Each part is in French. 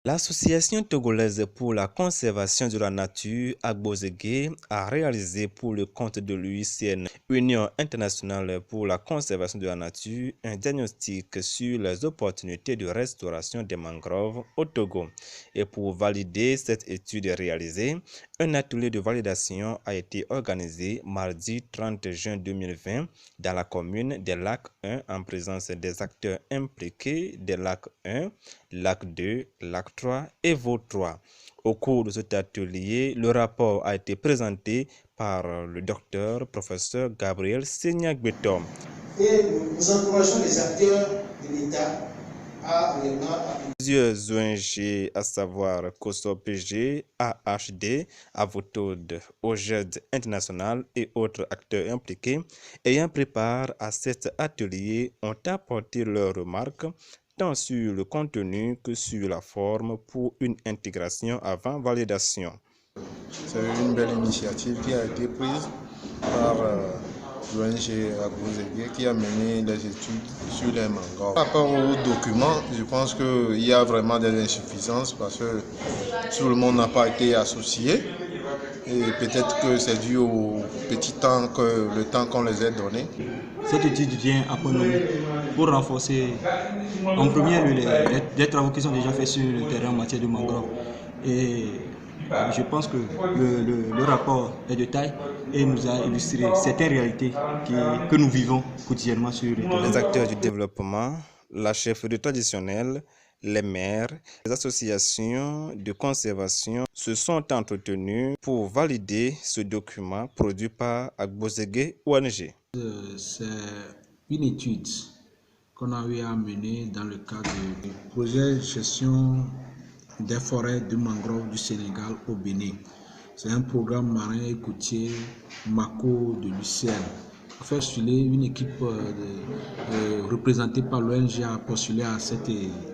L'Association togolaise pour la conservation de la nature, Agbozege, a réalisé pour le compte de l'UICN, Union internationale pour la conservation de la nature, un diagnostic sur les opportunités de restauration des mangroves au Togo. Et pour valider cette étude réalisée, un atelier de validation a été organisé mardi 30 juin 2020 dans la commune des Lacs 1 en présence des acteurs impliqués des Lacs 1, Lac 2, Lac 3 et Vaud 3. Au cours de cet atelier, le rapport a été présenté par le docteur professeur Gabriel Segnagbetom. Et nous encourageons les acteurs de l'État à plusieurs ONG, à savoir COSOPG, AHD, Avotode, OGED International et autres acteurs impliqués, ayant préparé à cet atelier, ont apporté leurs remarques tant sur le contenu que sur la forme pour une intégration avant validation. C'est une belle initiative qui a été prise par l'ONG Agbozege qui a mené des études sur les mangroves. Par rapport aux documents, je pense qu'il y a vraiment des insuffisances parce que tout le monde n'a pas été associé et peut-être que c'est dû au petit temps le temps qu'on les ait donné. Cette étude vient à point nommé pour renforcer en premier lieu les travaux qui sont déjà faits sur le terrain en matière de mangrove. Et je pense que le rapport est de taille et nous a illustré certaines réalités que nous vivons quotidiennement sur le terrain. Les acteurs du développement, la chefferie traditionnelle, les maires, les associations de conservation se sont entretenus pour valider ce document produit par Agbozege ONG. C'est une étude qu'on a eu à mener dans le cadre du projet gestion des forêts de mangrove du Sénégal au Bénin. C'est un programme marin et côtier MACO de l'UICN. En fait, une équipe représentée par l'ONG a postulé à cette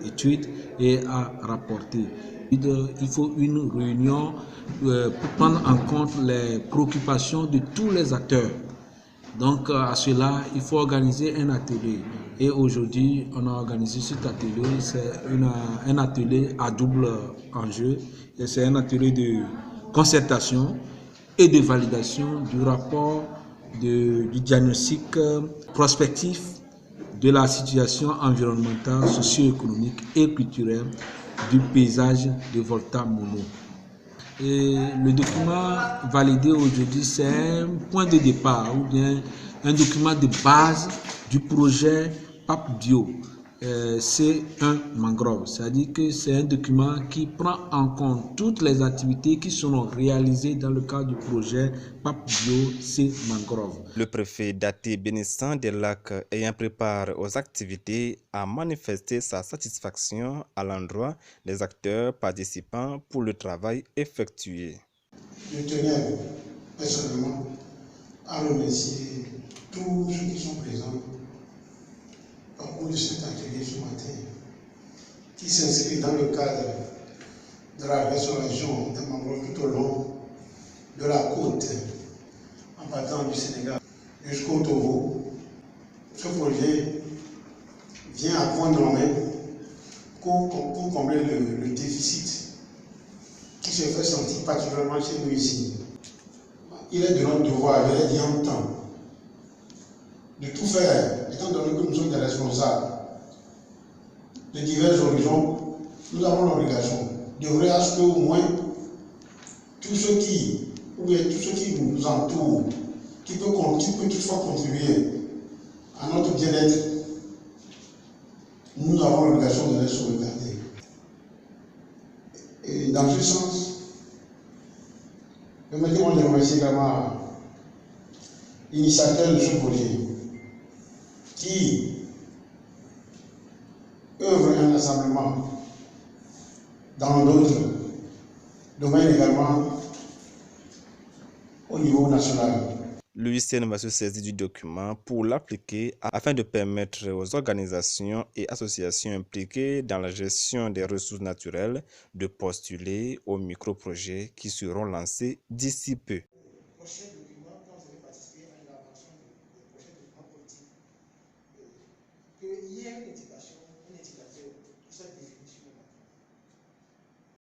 étude et a rapporté. Il faut une réunion pour prendre en compte les préoccupations de tous les acteurs. Donc à cela, il faut organiser un atelier. Et aujourd'hui, on a organisé cet atelier. C'est un atelier à double enjeu. C'est un atelier de concertation et de validation du rapport du diagnostic prospectif de la situation environnementale, socio-économique et culturelle du paysage de Volta Mono. Et le document validé aujourd'hui, c'est un point de départ ou bien un document de base du projet PAP Bio. C'est un mangrove, c'est-à-dire que c'est un document qui prend en compte toutes les activités qui seront réalisées dans le cadre du projet PAP Bio, c'est mangrove. Le préfet Daté bénissant des Lacs ayant préparé aux activités a manifesté sa satisfaction à l'endroit des acteurs participants pour le travail effectué. Je tenais personnellement à remercier tous ceux qui sont présents au cours de cet atelier ce matin, qui s'inscrit dans le cadre de la restauration des mangroves tout au long de la côte, en partant du Sénégal jusqu'au Togo. Ce projet vient à point nommé pour combler le déficit qui se fait sentir particulièrement chez nous ici. Il est de notre devoir, je l'ai dit en temps, de tout faire, étant donné que nous sommes des responsables de divers horizons. Nous avons l'obligation de veiller à ce qu'au moins tous ceux qui nous entourent, qui peut toutefois contribuer à notre bien-être, nous avons l'obligation de les sauvegarder. Et dans ce sens, permettez-moi de remercier également l'initiateur de ce projet qui œuvre un rassemblement dans d'autres domaines également au niveau national. L'UICN va se saisir du document pour l'appliquer afin de permettre aux organisations et associations impliquées dans la gestion des ressources naturelles de postuler aux micro-projets qui seront lancés d'ici peu.